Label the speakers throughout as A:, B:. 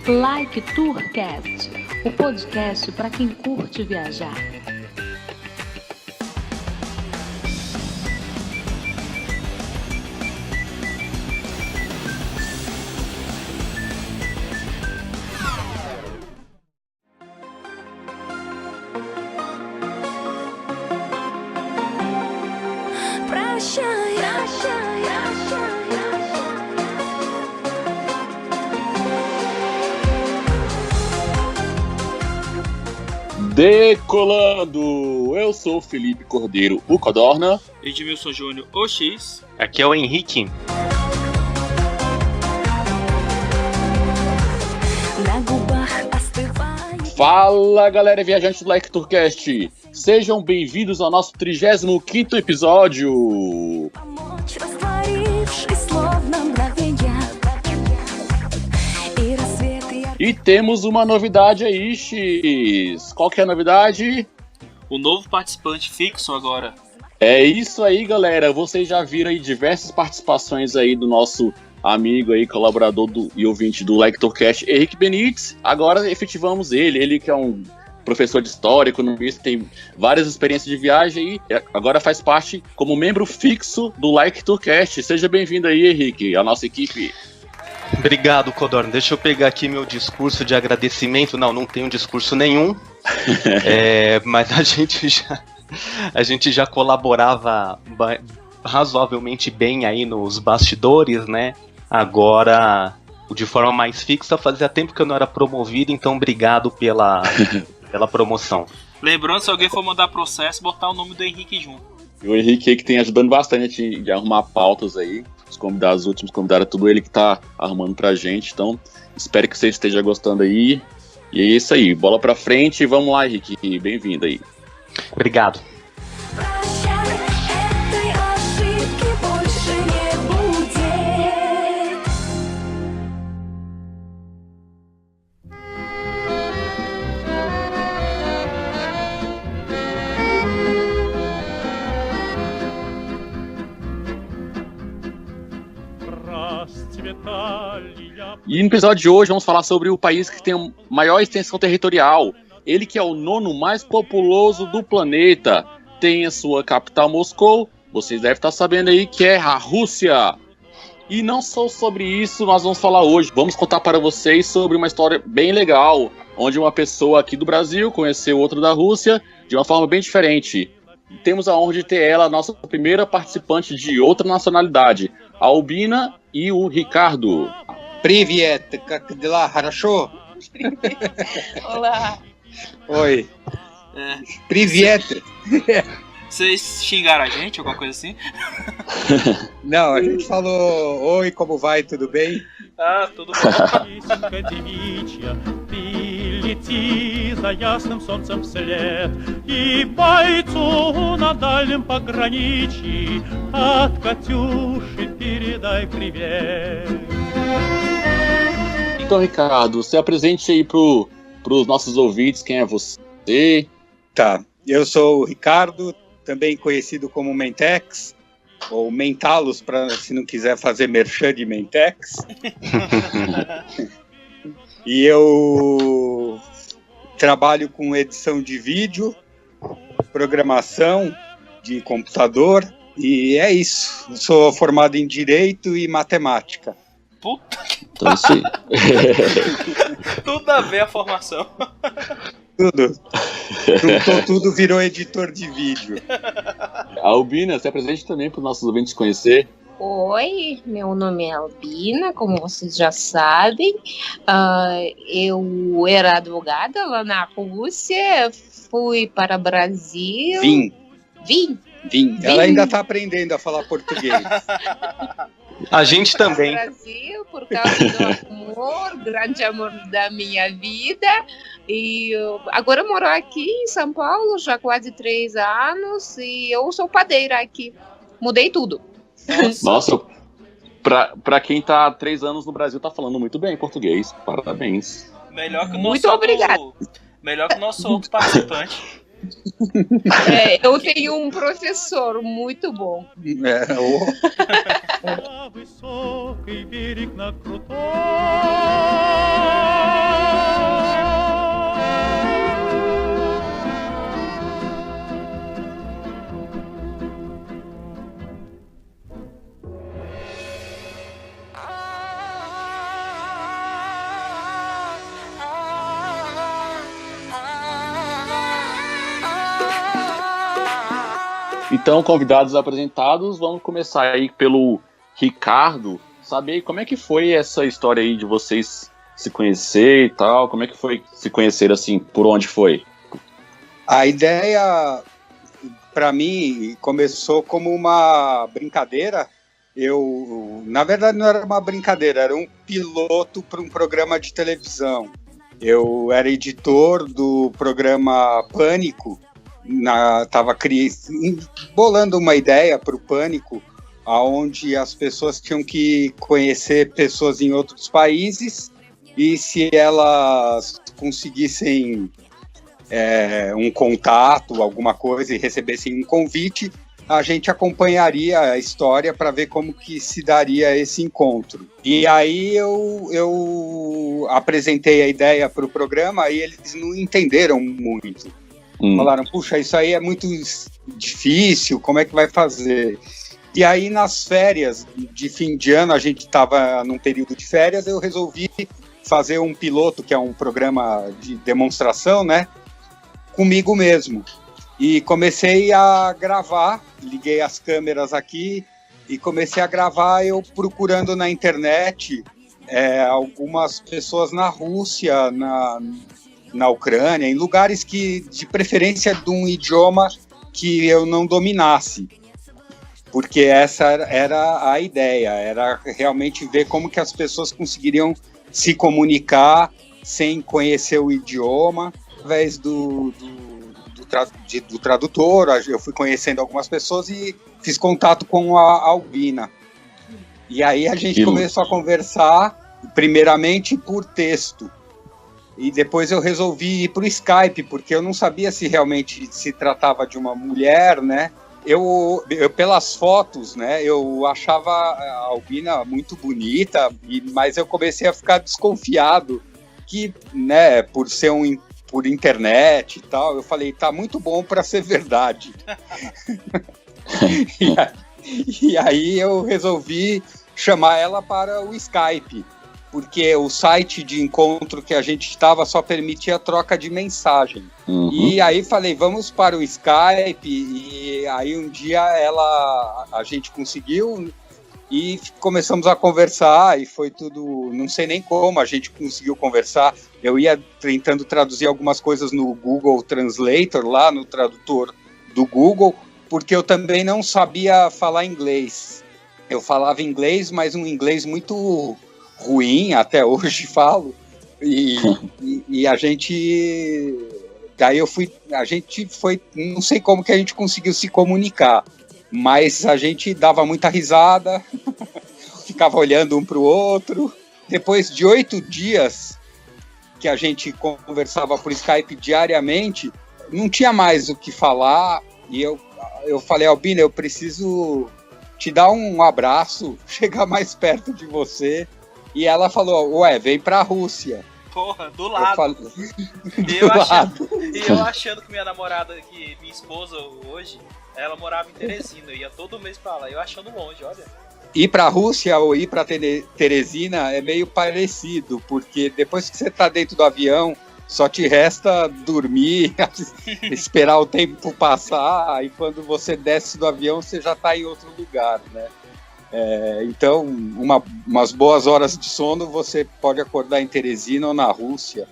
A: Like Tourcast, o podcast para quem curte viajar.
B: Decolando! Eu sou o Felipe Cordeiro, o Codorna.
C: Edmilson Júnior, o X.
D: Aqui é o Henrique.
B: Fala, galera viajante do Like Tourcast! Sejam bem-vindos ao nosso 35º episódio! E temos uma novidade aí, X! Qual que é a novidade?
C: O novo participante fixo agora.
B: É isso aí, galera! Vocês já viram aí diversas participações aí do nosso amigo aí, colaborador e ouvinte do Like Tourcast, Henrique Benítez. Agora efetivamos ele que é um professor de história, economista, tem várias experiências de viagem e agora faz parte como membro fixo do Like Tourcast. Seja bem-vindo aí, Henrique, à nossa equipe.
D: Obrigado, Codorna. Deixa eu pegar aqui meu discurso de agradecimento. Não tenho discurso nenhum. Mas a gente já colaborava razoavelmente bem aí nos bastidores, né? Agora, de forma mais fixa, fazia tempo que eu não era promovido, então obrigado pela promoção.
C: Lembrando, se alguém for mandar processo, botar o nome do Henrique junto.
B: E o Henrique aí que tem ajudando bastante de arrumar pautas aí. Os últimos convidados, tudo ele que tá arrumando pra gente. Então, espero que você esteja gostando aí. E é isso aí, bola pra frente. Vamos lá, Henrique, bem-vindo aí.
D: Obrigado.
B: E no episódio de hoje vamos falar sobre o país que tem a maior extensão territorial. Ele que é o 9º mais populoso do planeta. Tem a sua capital Moscou. Vocês devem estar sabendo aí que é a Rússia. E não só sobre isso nós vamos falar hoje. Vamos contar para vocês sobre uma história bem legal, onde uma pessoa aqui do Brasil conheceu outro da Rússia de uma forma bem diferente. Temos a honra de ter ela, a nossa primeira participante de outra nacionalidade, a Albina e o Ricardo.
E: Привет, как дела? Хорошо?
F: Olá.
E: Oi. Привет.
C: Vocês xingaram a gente, alguma coisa assim?
E: Não, a gente falou, oi, como vai, tudo bem?
C: Ah, tudo bom.
B: Então, Ricardo, se apresente aí pros nossos ouvintes, quem é você?
E: Tá, eu sou o Ricardo, também conhecido como Mentex, ou Mentalos, se não quiser fazer merchan de Mentex. E eu trabalho com edição de vídeo, programação de computador, e é isso. Eu sou formado em Direito e Matemática.
C: Puta que
B: Então, sim.
C: Tudo a ver a formação.
E: Tudo. Juntou tudo, virou editor de vídeo.
B: A Albina, se apresente também para os nossos ouvintes conhecer.
F: Oi, meu nome é Albina, como vocês já sabem. Eu era advogada lá na Rússia, fui para o Brasil. Vim.
E: Ela ainda está aprendendo a falar português.
D: A gente também.
F: Brasil por causa do amor, grande amor da minha vida. E agora moro aqui em São Paulo já há quase 3 anos e eu sou padeira aqui. Mudei tudo.
B: Nossa, Pra quem tá há 3 anos no Brasil, tá falando muito bem português. Parabéns.
C: Melhor que o
F: Muito
C: nosso
F: obrigada.
C: Melhor que o nosso outro participante.
F: Eu tenho um professor muito bom.
B: Então, convidados apresentados, vamos começar aí pelo Ricardo. Saber como é que foi essa história aí de vocês se conhecer e tal. Como é que foi se conhecer assim? Por onde foi?
E: A ideia, para mim, começou como uma brincadeira. Na verdade, não era uma brincadeira, era um piloto para um programa de televisão. Eu era editor do programa Pânico. Estava bolando uma ideia para o Pânico, onde as pessoas tinham que conhecer pessoas em outros países e se elas conseguissem um contato, alguma coisa, e recebessem um convite, a gente acompanharia a história para ver como que se daria esse encontro. E aí eu apresentei a ideia para o programa e eles não entenderam muito. Falaram, puxa, isso aí é muito difícil, como é que vai fazer? E aí, nas férias de fim de ano, a gente estava num período de férias, eu resolvi fazer um piloto, que é um programa de demonstração, né? Comigo mesmo. E comecei a gravar, liguei as câmeras aqui e comecei a gravar eu procurando na internet algumas pessoas na Rússia, na Ucrânia, em lugares que, de preferência, de um idioma que eu não dominasse, porque essa era a ideia, era realmente ver como que as pessoas conseguiriam se comunicar sem conhecer o idioma, através do tradutor. Eu fui conhecendo algumas pessoas e fiz contato com a Albina, e aí a gente começou a conversar, primeiramente por texto. E depois eu resolvi ir para o Skype, porque eu não sabia se realmente se tratava de uma mulher, né? Eu pelas fotos, né, eu achava a Albina muito bonita, mas eu comecei a ficar desconfiado que, né, por ser por internet e tal, eu falei, tá muito bom para ser verdade. E aí eu resolvi chamar ela para o Skype, porque o site de encontro que a gente estava só permitia a troca de mensagem. E aí falei, vamos para o Skype, e aí um dia a gente conseguiu e começamos a conversar, e foi tudo, não sei nem como a gente conseguiu conversar. Eu ia tentando traduzir algumas coisas no Google Translator, lá no tradutor do Google, porque eu também não sabia falar inglês. Eu falava inglês, mas um inglês muito ruim, até hoje falo, e a gente, daí a gente foi, não sei como que a gente conseguiu se comunicar, mas a gente dava muita risada, ficava olhando um para o outro. Depois de 8 dias que a gente conversava por Skype diariamente, não tinha mais o que falar, e eu falei, Albina, eu preciso te dar um abraço, chegar mais perto de você. E ela falou, vem pra Rússia.
C: Porra, do lado. Eu achando que minha namorada, que minha esposa hoje, ela morava em Teresina, eu ia todo mês pra lá, eu achando longe, olha.
E: Ir pra Rússia ou ir pra Teresina é meio parecido, porque depois que você tá dentro do avião, só te resta dormir, esperar o tempo passar, e quando você desce do avião, você já tá em outro lugar, né? Então, umas boas horas de sono, você pode acordar em Teresina ou na Rússia.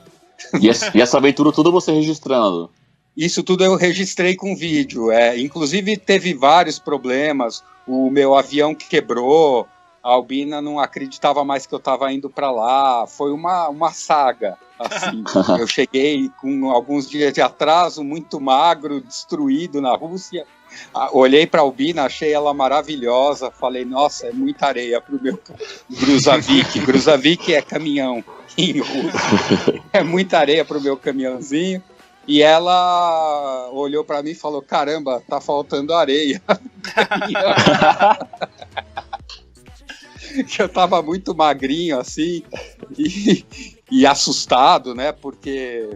B: E essa aventura tudo você registrando?
E: Isso tudo eu registrei com vídeo. Inclusive teve vários problemas. O meu avião que quebrou, a Albina não acreditava mais que eu estava indo para lá. Foi uma saga. Assim, eu cheguei com alguns dias de atraso, muito magro, destruído na Rússia. Olhei para a Albina, achei ela maravilhosa. Falei, nossa, é muita areia para o meu Gruzavik. Gruzavik é caminhão em russo. É muita areia para o meu caminhãozinho. E ela olhou para mim e falou, caramba, tá faltando areia. Que eu tava muito magrinho, assim, e assustado, né? Porque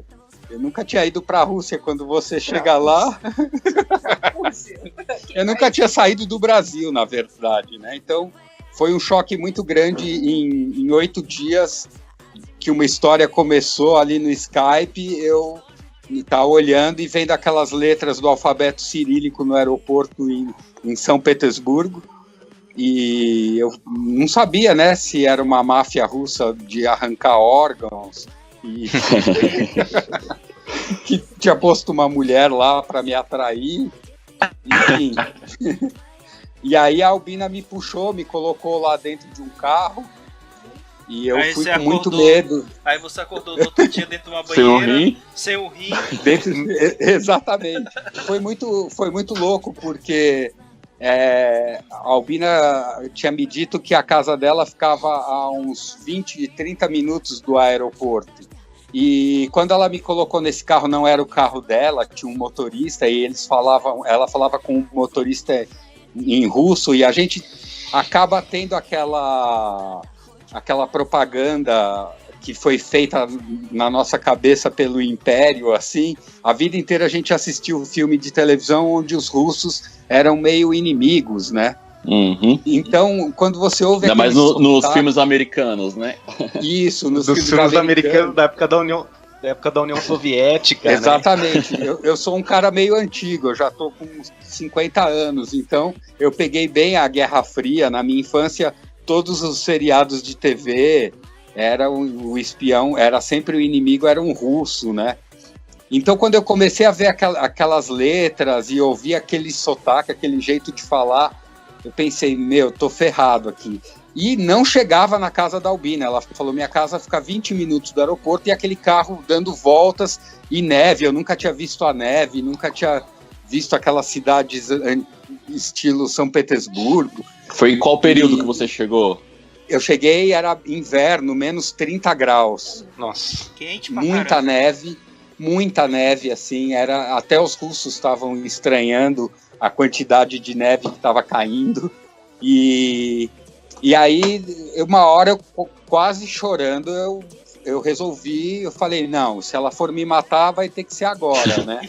E: eu nunca tinha ido para a Rússia. Quando você chega lá, eu nunca tinha saído do Brasil, na verdade, né? Então, foi um choque muito grande em 8 dias que uma história começou ali no Skype, eu tá olhando e vendo aquelas letras do alfabeto cirílico no aeroporto em São Petersburgo. E eu não sabia, né, se era uma máfia russa de arrancar órgãos e que tinha posto uma mulher lá para me atrair, enfim. E aí a Albina me puxou, me colocou lá dentro de um carro e eu fui com muito medo.
C: Aí você acordou no outro dia dentro de uma banheira, sem um rim.
E: Exatamente. Foi muito louco, porque a Albina tinha me dito que a casa dela ficava a uns 20, 30 minutos do aeroporto. E quando ela me colocou nesse carro, não era o carro dela, tinha um motorista, e ela falava com o motorista em russo, e a gente acaba tendo aquela propaganda que foi feita na nossa cabeça pelo Império, assim. A vida inteira a gente assistiu um filme de televisão onde os russos eram meio inimigos, né?
B: Uhum.
E: Então, quando você ouve...
B: Ainda mais nos filmes americanos, né?
E: Isso, nos
D: filmes americanos da época da União Soviética.
E: Exatamente.
D: Né?
E: Eu sou um cara meio antigo, eu já estou com uns 50 anos, então eu peguei bem a Guerra Fria. Na minha infância, todos os seriados de TV... era o espião, era sempre o inimigo, era um russo, né? Então, quando eu comecei a ver aquelas letras e ouvir aquele sotaque, aquele jeito de falar, eu pensei, tô ferrado aqui. E não chegava na casa da Albina. Ela falou, minha casa fica 20 minutos do aeroporto, e aquele carro dando voltas e neve. Eu nunca tinha visto a neve, nunca tinha visto aquelas cidades estilo São Petersburgo.
B: Foi em qual período que você chegou?
E: Eu cheguei, era inverno, menos 30 graus.
D: Nossa.
C: Quente pra
E: muita neve, assim, até os russos estavam estranhando a quantidade de neve que estava caindo. E aí, uma hora, eu quase chorando, eu resolvi, eu falei, não, se ela for me matar, vai ter que ser agora, né?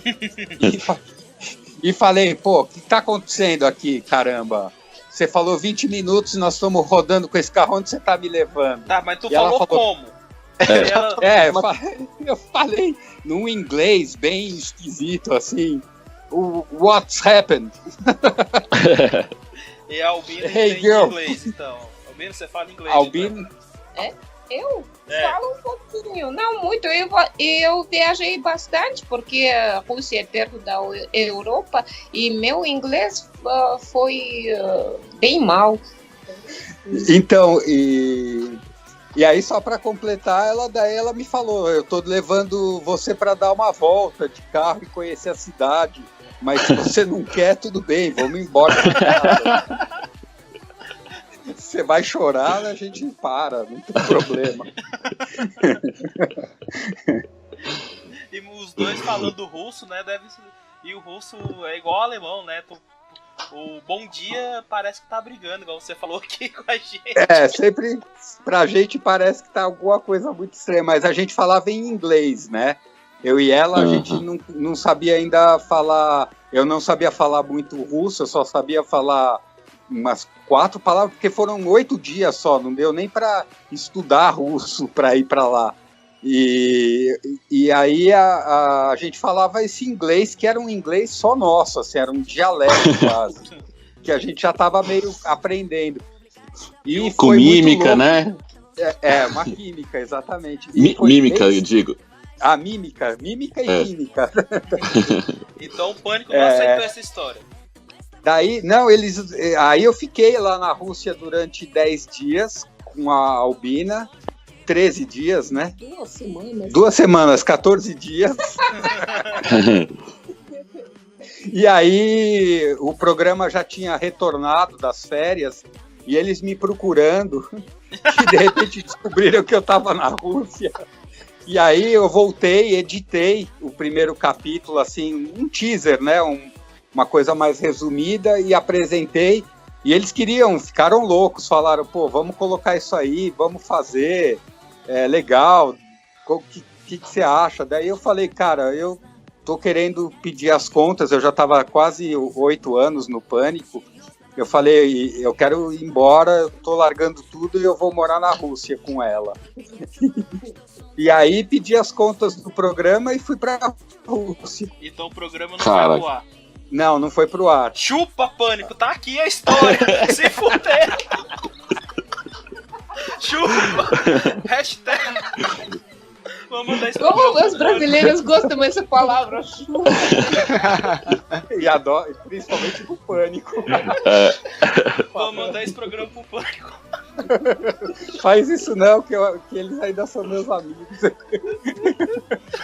E: E falei, o que tá acontecendo aqui, caramba? Você falou 20 minutos e nós estamos rodando com esse carro, onde você tá me levando?
C: Tá, mas tu falou como?
E: Eu falei num inglês bem esquisito, assim, what's happened?
C: E a Albina
E: Hey,
C: tem
E: girl.
C: inglês, então. Albina, você fala inglês.
E: Albina?
F: É? Eu falo um pouquinho, não muito. Eu viajei bastante, porque a Rússia é perto da Europa, e meu inglês foi bem mal.
E: Então, e aí, só para completar, ela me falou, eu tô levando você para dar uma volta de carro e conhecer a cidade, mas se você não quer, tudo bem, vamos embora pra casa. Você vai chorar, a gente para, não tem problema.
C: E os dois falando russo, né? E o russo é igual ao alemão, né? O bom dia parece que tá brigando, igual você falou aqui com a gente.
E: Sempre pra gente parece que tá alguma coisa muito estranha, mas a gente falava em inglês, né? Eu e ela, a gente não sabia ainda falar. Eu não sabia falar muito russo, eu só sabia falar umas 4 palavras, porque foram 8 dias só, não deu nem para estudar russo para ir para lá. E aí a gente falava esse inglês, que era um inglês só nosso, assim, era um dialeto quase, que a gente já estava meio aprendendo. E
B: com mímica, né?
E: Uma química, exatamente.
B: Mímica, eu digo.
E: A mímica e mímica.
C: Então o Pânico não aceitou essa história.
E: Daí, não, aí eu fiquei lá na Rússia durante 10 dias com a Albina, 13 dias, né?
F: 2 semanas.
E: 2 semanas, 14 dias. E aí o programa já tinha retornado das férias e eles me procurando e de repente descobriram que eu estava na Rússia. E aí eu voltei, editei o primeiro capítulo, assim, um teaser, né? Uma coisa mais resumida e apresentei. E eles ficaram loucos, falaram, pô, vamos colocar isso aí, vamos fazer, é legal, o que você acha? Daí eu falei, cara, eu tô querendo pedir as contas, eu já estava quase 8 anos no Pânico. Eu falei, eu quero ir embora, eu tô largando tudo e eu vou morar na Rússia com ela. E aí pedi as contas do programa e fui pra Rússia.
C: Então o programa não
B: Cara.
C: vai pro ar.
E: Não foi pro ar.
C: Chupa, Pânico, tá aqui a história. Se fuder. Chupa. Hashtag. Vamos mandar isso pro
F: Como
C: meu
F: os brasileiros gostam dessa palavra, chupa.
E: E adoro, principalmente do Pânico.
C: Vamos mandar esse programa pro Pânico.
E: Faz isso não, que eles ainda são meus amigos.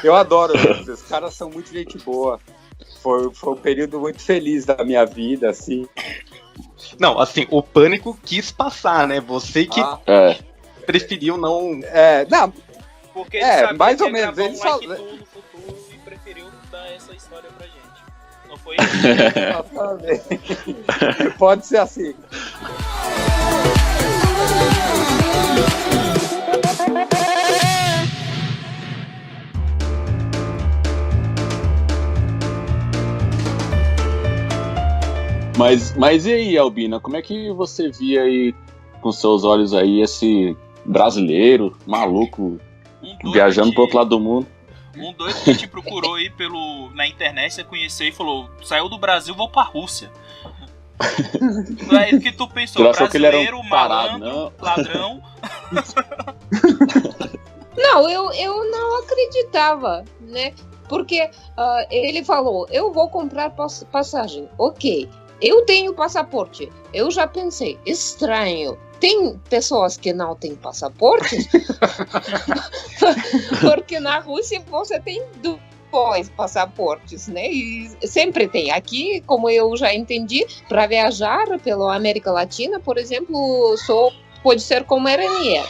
E: Eu adoro eles, os caras são muito gente boa. Foi um período muito feliz da minha vida, assim.
D: Não, assim, o Pânico quis passar, né? Você que preferiu não...
E: Não,
C: Porque ele sabia
E: mais
C: que
E: ou
C: ia
E: menos,
C: gravar
E: ele
C: um
E: só-
C: Like Tu no futuro e preferiu dar essa história pra gente. Não foi isso?
E: exatamente. Pode ser assim.
B: Mas e aí, Albina, como é que você via aí com seus olhos aí esse brasileiro maluco
C: Um
B: viajando
C: que-
B: pro outro lado do mundo?
C: Um doido que te procurou aí na internet, você conheceu e falou, saiu do Brasil, vou pra Rússia. Não é isso que tu pensou,
B: Tu achou que ele era
C: brasileiro,
B: um parado,
C: malandro,
B: não?
C: ladrão.
F: Não, eu não acreditava, né? Porque ele falou, eu vou comprar passagem. Ok, eu tenho passaporte. Eu já pensei, estranho. Tem pessoas que não têm passaporte? Porque na Rússia você tem 2 passaportes, né? E sempre tem. Aqui, como eu já entendi, para viajar pela América Latina, por exemplo, só pode ser como RNR,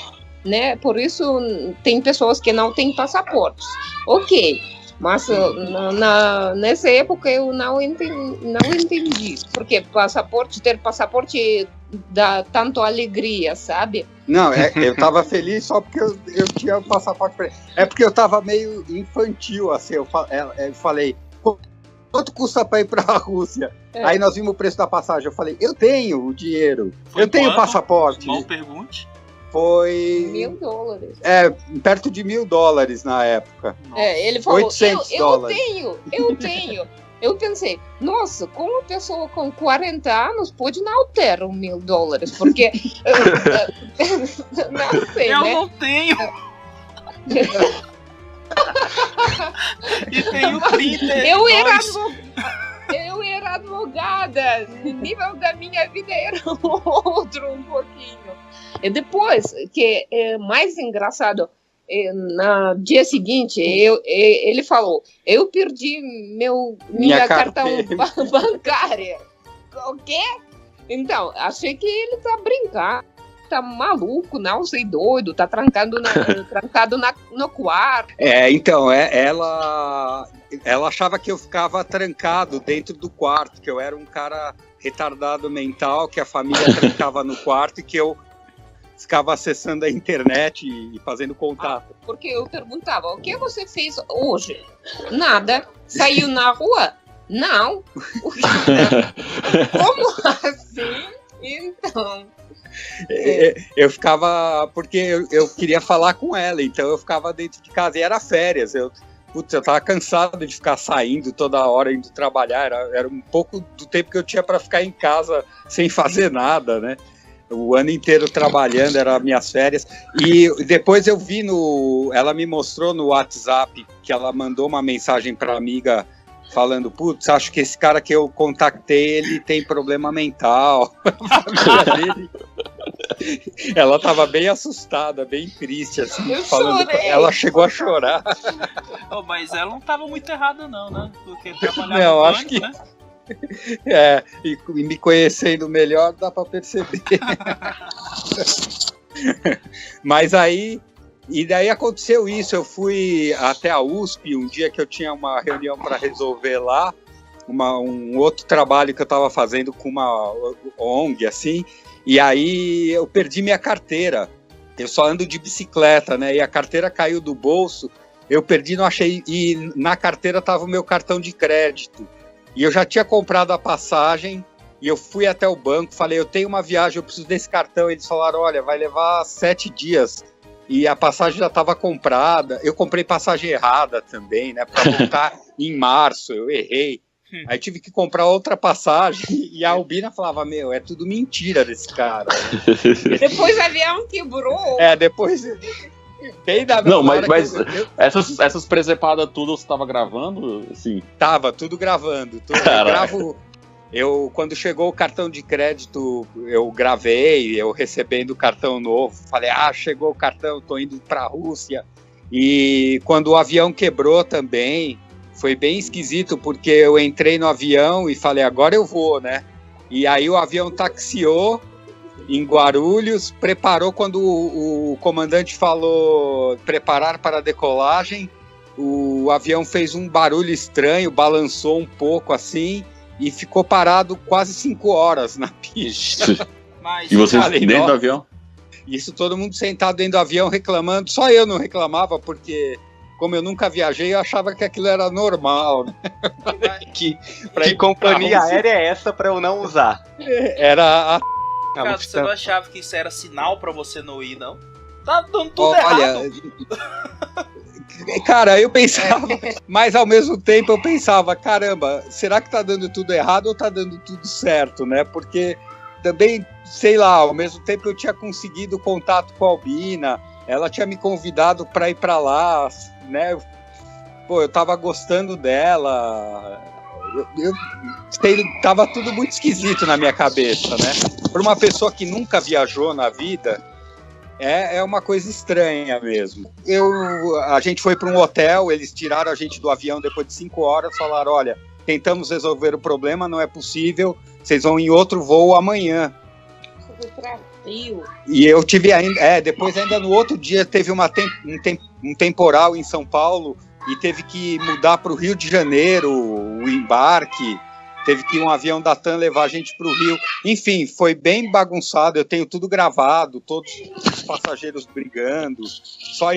F: né? Por isso tem pessoas que não têm passaportes. Ok, mas nessa época eu não entendi. Porque ter passaporte dá tanto alegria, sabe?
E: Não, eu tava feliz só porque eu tinha o passaporte pra ele. É porque eu tava meio infantil, assim, eu falei, quanto custa pra ir pra Rússia? Aí nós vimos o preço da passagem, eu falei, eu tenho o dinheiro,
C: Foi
E: eu tenho o
C: quanto?
E: passaporte.
C: Não pergunte.
E: Foi
F: $1.000.
E: perto de $1.000 na época.
F: Ele falou,
E: $800.
F: eu tenho. Eu pensei, nossa, como uma pessoa com 40 anos pode não ter $1.000? Porque, não sei,
C: Eu
F: né?
C: não tenho. E tenho 30.
F: Eu era advogada, o nível da minha vida era outro um pouquinho. E depois, que é mais engraçado, no dia seguinte, ele falou, eu perdi minha cartão bancária. O quê? Então, achei que ele tá brincando, tá maluco, não sei, doido, tá trancado no quarto.
E: Então, ela achava que eu ficava trancado dentro do quarto, que eu era um cara retardado mental, que a família trancava no quarto e que eu ficava acessando a internet e fazendo contato.
F: Porque eu perguntava, o que você fez hoje? Nada. Saiu na rua? Não. Como assim? Então...
E: Eu ficava... Porque eu queria falar com ela, então eu ficava dentro de casa. E era férias. Eu tava cansado de ficar saindo toda hora, indo trabalhar. Era um pouco do tempo que eu tinha para ficar em casa sem fazer nada, né? O ano inteiro trabalhando, eram minhas férias. E depois eu vi ela me mostrou no WhatsApp que ela mandou uma mensagem para amiga falando, putz, acho que esse cara que eu contactei, ele tem problema mental. Ela tava bem assustada, bem triste, assim,
F: Eu
E: falando.
F: chorei.
E: Ela chegou a chorar.
C: Oh, mas ela não tava muito errada não, né? Porque trabalhava
E: Não,
C: no
E: acho
C: banco,
E: que-
C: né?
E: E me conhecendo melhor, dá pra perceber. Mas aí, e daí aconteceu isso, eu fui até a USP um dia que eu tinha uma reunião para resolver lá, um outro trabalho que eu estava fazendo com uma ONG, assim, e aí eu perdi minha carteira. Eu só ando de bicicleta, né? E a carteira caiu do bolso, eu perdi, não achei, e na carteira estava o meu cartão de crédito. E eu já tinha comprado a passagem, e eu fui até o banco, falei, eu tenho uma viagem, eu preciso desse cartão. Eles falaram, olha, vai levar 7 dias. E a passagem já estava comprada. Eu comprei passagem errada também, né? Para voltar em março, eu errei. Aí tive que comprar outra passagem. E a Albina falava, meu, é tudo mentira desse cara.
F: Depois o avião quebrou.
E: Depois... Bem da
B: Não,
E: hora
B: mas
E: que eu
B: essas presepadas tudo você tava gravando? Assim.
E: tava tudo gravando. Eu
B: Caraca.
E: gravo... quando chegou o cartão de crédito, eu gravei, eu recebendo o cartão novo, falei, chegou o cartão, tô indo pra Rússia. E quando o avião quebrou também, foi bem esquisito, porque eu entrei no avião e falei, agora eu vou, né? E aí o avião taxiou em Guarulhos, preparou quando o comandante falou preparar para a decolagem, o avião fez um barulho estranho, balançou um pouco assim, e ficou parado quase 5 horas na pista.
C: Mas
B: E vocês
E: Falei,
B: dentro do
E: nossa.
B: avião?
E: Isso todo mundo sentado dentro do avião reclamando. Só eu não reclamava, porque como eu nunca viajei, eu achava que aquilo era normal, né?
D: Que
E: Pra ir
D: companhia
E: pra Rússia.
D: aérea é essa pra eu não usar?
E: Era a...
C: cara,
D: Lufthansa.
C: você não achava que isso era sinal pra você não ir, não? Tá dando tudo
E: Olha,
C: errado.
E: cara, eu pensava, mas ao mesmo tempo eu pensava, caramba, será que tá dando tudo errado ou tá dando tudo certo, né? Porque também, sei lá, ao mesmo tempo eu tinha conseguido contato com a Albina, ela tinha me convidado para ir para lá, né? Pô, eu tava gostando dela. Tava tudo muito esquisito na minha cabeça, né? Para uma pessoa que nunca viajou na vida, é uma coisa estranha mesmo. A gente foi para um hotel, eles tiraram a gente do avião depois de 5 horas, falaram, olha, tentamos resolver o problema, não é possível, vocês vão em outro voo amanhã. E eu tive ainda, depois ainda no outro dia teve um temporal em São Paulo e teve que mudar para o Rio de Janeiro o embarque, teve que um avião da TAM levar a gente para o Rio. Enfim, foi bem bagunçado, eu tenho tudo gravado, todos os passageiros brigando, só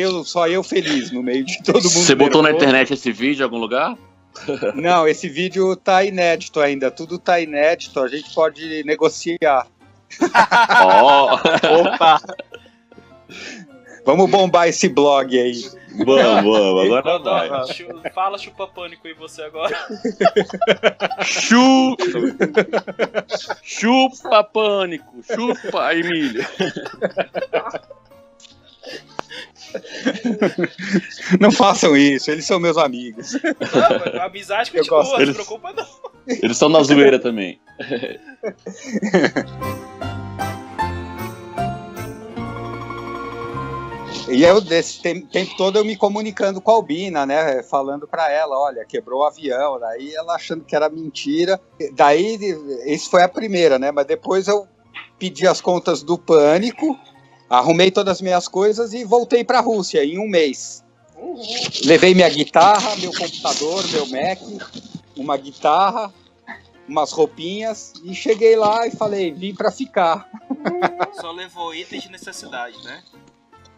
E: eu feliz no meio de todo mundo.
B: Você botou na
E: nervoso.
B: internet esse vídeo em algum lugar?
E: Não, esse vídeo tá inédito ainda, tudo tá inédito, a gente pode negociar.
B: Ó,
D: Opa!
E: Vamos bombar esse blog aí.
B: vamos, agora vai.
C: Fala chupa pânico aí você agora.
B: Chupa pânico, chupa Emília.
E: Não façam isso, eles são meus amigos.
C: Não, a amizade
E: Eu
C: continua,
E: gosto
C: não se
B: deles.
C: preocupa não.
B: Eles são na zoeira também.
E: E eu, desse tempo todo, eu me comunicando com a Albina, né? Falando pra ela, olha, quebrou o avião. Daí ela achando que era mentira. Daí, isso foi a primeira, né? Mas depois eu pedi as contas do Pânico, arrumei todas as minhas coisas e voltei pra Rússia em um mês. Levei minha guitarra, meu computador, meu Mac, uma guitarra, umas roupinhas e cheguei lá e falei, vim pra ficar.
C: Só levou itens de necessidade, né?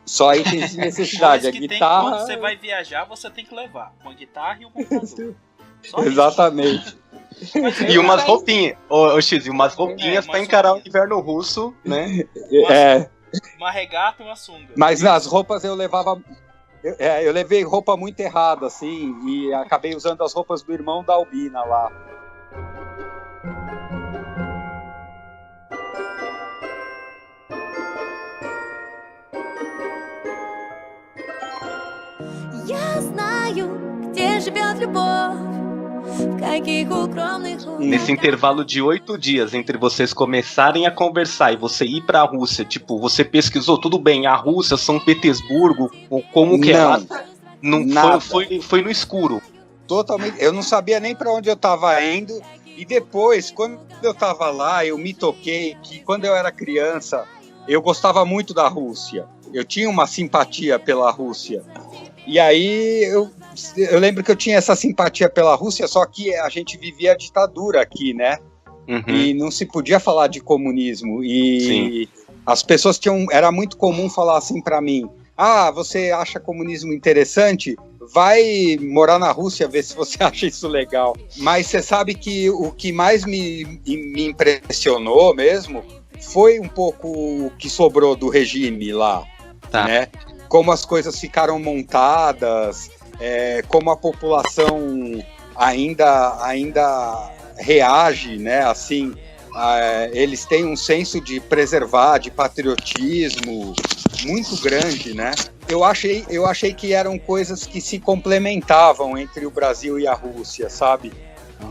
E: Só itens de necessidade,
C: Coisas
E: a
C: que
E: guitarra...
C: quando você vai viajar, você tem que levar uma guitarra e um computador. Só isso.
E: Exatamente.
C: Mas
D: E
C: eu-
D: umas roupinhas, ô X, e umas roupinhas pra
C: umas
D: encarar o
C: roupinhas.
D: inverno russo, né?
C: Uma regata e uma sunga.
E: Mas nas roupas eu levava... Eu levei roupa muito errada, assim, e acabei usando as roupas do irmão da Albina lá.
G: Я знаю, где живет любовь,
D: Nesse intervalo de 8 dias entre vocês começarem a conversar e você ir pra Rússia, tipo, você pesquisou, tudo bem, a Rússia, São Petersburgo, ou como que é lá? Não foi no escuro.
E: Totalmente. Eu não sabia nem para onde eu estava indo. E depois, quando eu estava lá, eu me toquei que quando eu era criança, eu gostava muito da Rússia. Eu tinha uma simpatia pela Rússia. E aí eu lembro que eu tinha essa simpatia pela Rússia, só que a gente vivia a ditadura aqui, né? Uhum. E não se podia falar de comunismo. E sim, as pessoas era muito comum falar assim para mim: ah, você acha comunismo interessante? Vai morar na Rússia, ver se você acha isso legal. Mas você sabe que o que mais me impressionou mesmo foi um pouco o que sobrou do regime lá, tá, né? Como as coisas ficaram montadas, como a população ainda reage, né? Assim, eles têm um senso de preservar, de patriotismo muito grande, né? Eu achei que eram coisas que se complementavam entre o Brasil e a Rússia, sabe?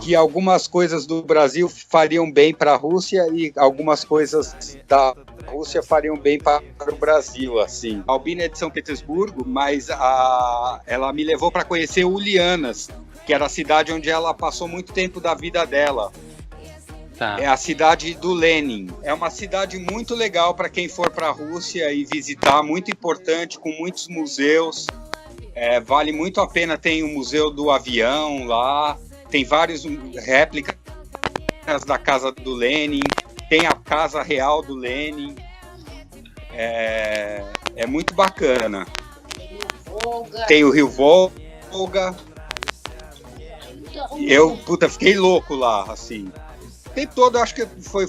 E: Que algumas coisas do Brasil fariam bem para a Rússia e algumas coisas da Rússia fariam bem para o Brasil, assim. A Albina é de São Petersburgo, mas ela me levou para conhecer Ulianas, que era a cidade onde ela passou muito tempo da vida dela. Tá. É a cidade do Lenin. É uma cidade muito legal para quem for para a Rússia e visitar, muito importante, com muitos museus. Vale muito a pena. Tem o Museu do Avião lá, tem várias réplicas da casa do Lenin, tem a Casa Real do Lenin. É muito bacana. Tem o Rio Volga. Eu, fiquei louco lá, assim. O tempo todo eu acho que foi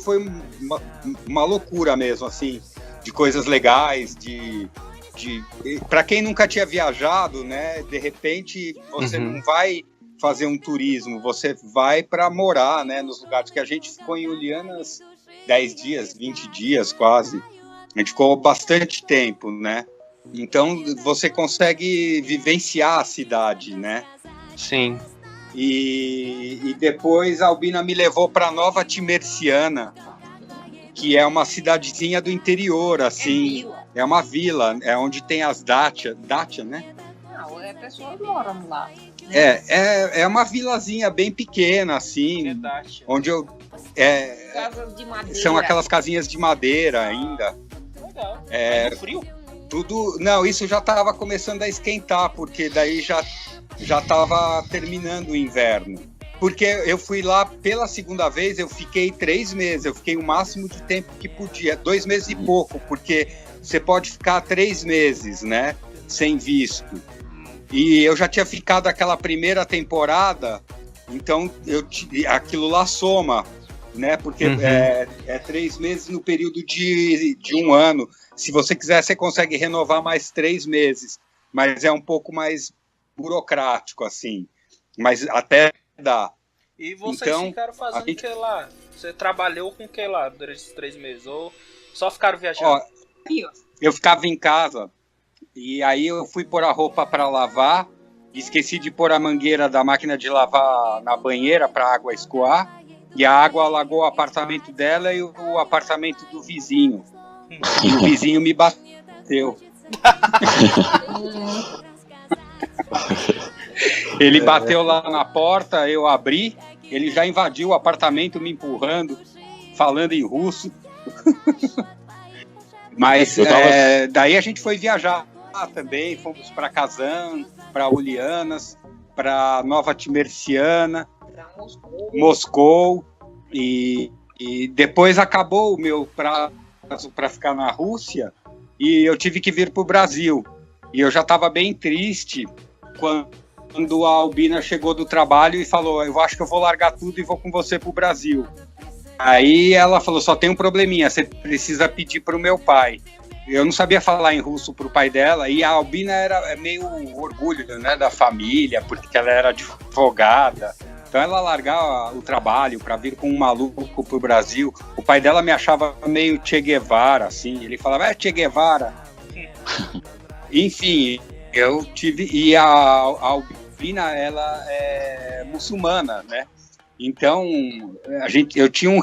E: uma loucura mesmo, assim, de coisas legais, para quem nunca tinha viajado, né, de repente você não vai fazer um turismo, você vai para morar, né, nos lugares que a gente ficou em Ulianas 10 dias, 20 dias quase, a gente ficou bastante tempo, né, então você consegue vivenciar a cidade, né.
D: Sim.
E: E depois a Albina me levou para Nova Timerciana, que é uma cidadezinha do interior, assim. É uma vila, é onde tem as Dacia, né?
F: Não, pessoas moram lá.
E: É uma vilazinha bem pequena, assim, onde
F: casas de madeira.
E: São aquelas casinhas de madeira ainda.
C: Legal. Frio?
E: Tudo. Não, isso já estava começando a esquentar, porque daí já estava terminando o inverno. Porque eu fui lá pela segunda vez, eu fiquei 3 meses, eu fiquei o máximo de tempo que podia, 2 meses e pouco, porque você pode ficar 3 meses, né, sem visto. E eu já tinha ficado aquela primeira temporada, então aquilo lá soma, né, porque é 3 meses no período de 1 ano. Se você quiser, você consegue renovar mais 3 meses, mas é um pouco mais burocrático, assim, mas até dá.
C: E vocês ficaram fazendo o que lá? Você trabalhou com o que lá durante esses 3 meses? Ou só ficaram viajando?
E: Eu ficava em casa, e aí eu fui pôr a roupa para lavar, esqueci de pôr a mangueira da máquina de lavar na banheira para a água escoar, e a água alagou o apartamento dela e o apartamento do vizinho. E o vizinho me bateu. Ele bateu lá na porta, eu abri, ele já invadiu o apartamento me empurrando, falando em russo. Mas daí a gente foi viajar também, fomos para Kazan, para Ulianas, para Nova Timerciana, Moscou, e depois acabou o meu prazo para ficar na Rússia e eu tive que vir para o Brasil. E eu já estava bem triste quando a Albina chegou do trabalho e falou: eu acho que eu vou largar tudo e vou com você pro Brasil. Aí ela falou: só tem um probleminha, você precisa pedir pro meu pai. Eu não sabia falar em russo pro pai dela, e a Albina era meio orgulho, né, da família, porque ela era advogada. Então ela largar o trabalho para vir com um maluco pro Brasil. O pai dela me achava meio Che Guevara, assim. Ele falava: Che Guevara. Enfim, eu tive... E a Albina, ela é muçulmana, né? Então, eu tinha um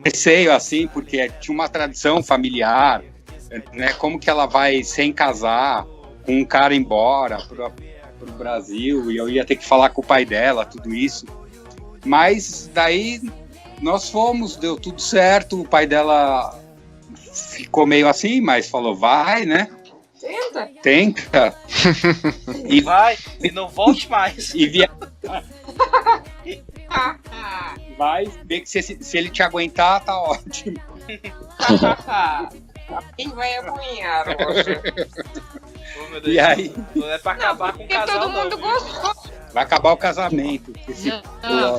E: receio, assim, porque tinha uma tradição familiar, né? Como que ela vai, sem casar, com um cara embora pro Brasil, e eu ia ter que falar com o pai dela, tudo isso. Mas daí nós fomos, deu tudo certo, o pai dela ficou meio assim, mas falou, vai, né? Tenta.
C: E vai, e não volte mais.
E: E vai ver que se ele te aguentar, tá ótimo.
F: Quem vai apanhar hoje?
C: Oh, meu Deus,
E: E aí?
C: não é pra acabar com o
F: Porque
C: casal,
F: todo
C: não.
F: mundo
C: Viu?
F: gostou.
E: Vai acabar o casamento.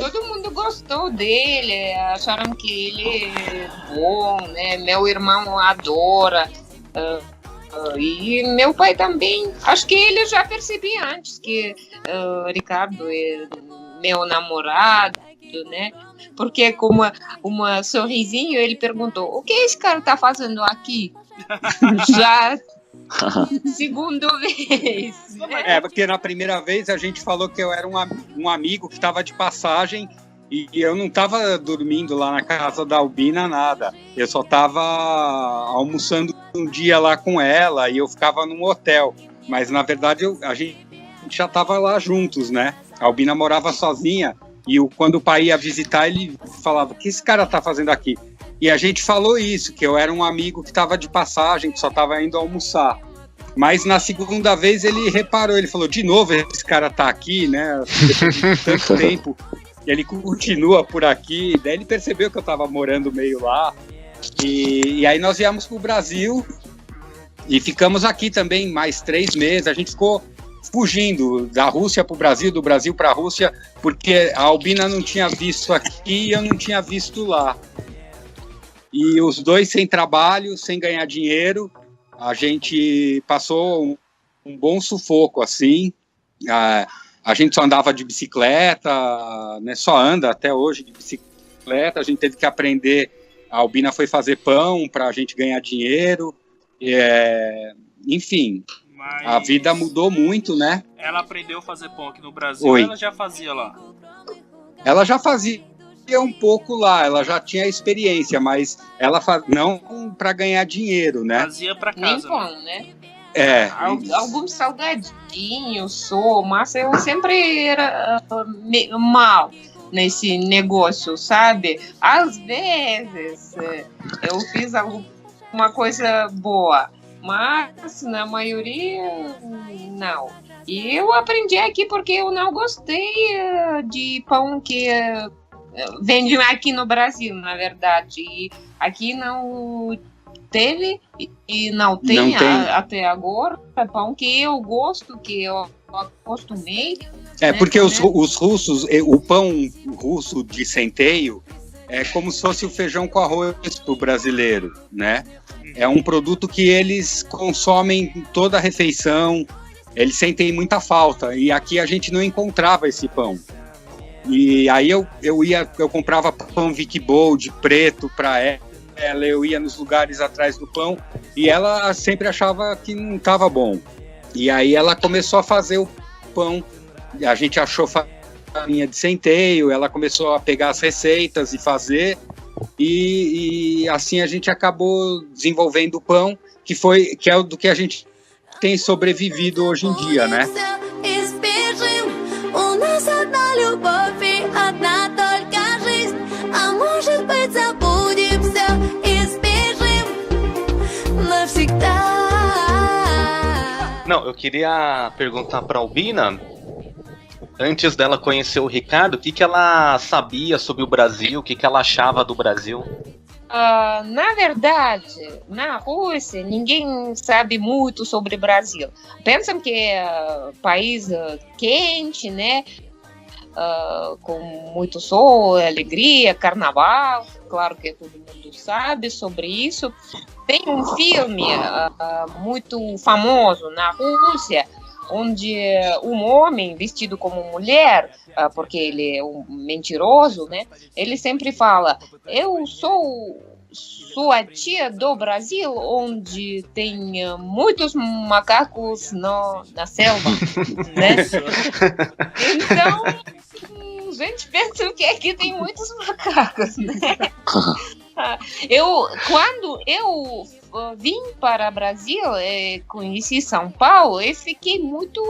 F: Todo mundo gostou dele, acharam que ele é bom, né? Meu irmão adora. E meu pai também. Acho que ele já percebia antes que Ricardo é meu namorado, né? Porque com uma sorrisinho ele perguntou: o que esse cara tá fazendo aqui? Já segunda vez.
E: É, porque na primeira vez a gente falou que eu era um amigo que estava de passagem e eu não estava dormindo lá na casa da Albina, nada. Eu só estava almoçando um dia lá com ela e eu ficava num hotel. Mas na verdade a gente já estava lá juntos, né? A Albina morava sozinha e quando o pai ia visitar, ele falava: o que esse cara tá fazendo aqui? E a gente falou isso, que eu era um amigo que estava de passagem, que só estava indo almoçar. Mas na segunda vez ele reparou, ele falou: de novo esse cara tá aqui, né? Depois de tanto tempo, ele continua por aqui. Daí ele percebeu que eu estava morando meio lá. E aí nós viemos pro Brasil e ficamos aqui também mais 3 meses. A gente ficou fugindo da Rússia para o Brasil, do Brasil para a Rússia, porque a Albina não tinha visto aqui e eu não tinha visto lá. E os dois sem trabalho, sem ganhar dinheiro, a gente passou um bom sufoco, assim. A gente só andava de bicicleta, né, só anda até hoje de bicicleta. A gente teve que aprender. A Albina foi fazer pão para a gente ganhar dinheiro. Enfim,
C: Mas
E: a vida mudou muito, né?
C: ela aprendeu a fazer pão aqui no Brasil,
E: Oi.
C: ou ela já fazia lá?
E: Ela já fazia um pouco lá, ela já tinha experiência, mas ela não para ganhar dinheiro, né?
C: Fazia pra
F: Nem
C: casa.
F: pão, né? Alguns salgadinhos, mas eu sempre era mal nesse negócio, sabe? Às vezes eu fiz alguma coisa boa, mas na maioria não. E eu aprendi aqui porque eu não gostei de pão que vende aqui no Brasil, na verdade. E aqui não teve e não tem. Até agora. É pão que eu gosto, que eu acostumei.
E: Porque os russos, o pão russo de centeio é como se fosse o feijão com arroz pro brasileiro, né? É um produto que eles consomem em toda a refeição, eles sentem muita falta, e aqui a gente não encontrava esse pão. E aí eu comprava pão Vicky Bold preto para ela, eu ia nos lugares atrás do pão, e ela sempre achava que não estava bom. E aí ela começou a fazer o pão, a gente achou farinha de centeio, ela começou a pegar as receitas e fazer, e assim a gente acabou desenvolvendo o pão, que é do que a gente tem sobrevivido hoje em dia, né?
D: Não, eu queria perguntar para Albina, antes dela conhecer o Ricardo, o que ela sabia sobre o Brasil, o que ela achava do Brasil?
F: Na verdade, na Rússia, ninguém sabe muito sobre o Brasil. Pensam que é um país quente, né? Com muito sol, alegria, carnaval. Claro que todo mundo sabe sobre isso. Tem um filme muito famoso na Rússia, onde um homem vestido como mulher, porque ele é um mentiroso, né? Ele sempre fala: eu sou Suatia do Brasil, onde tem muitos macacos na selva, né? Então, a gente pensa que aqui tem muitos macacos, né? Quando eu vim para o Brasil, conheci São Paulo, eu fiquei muito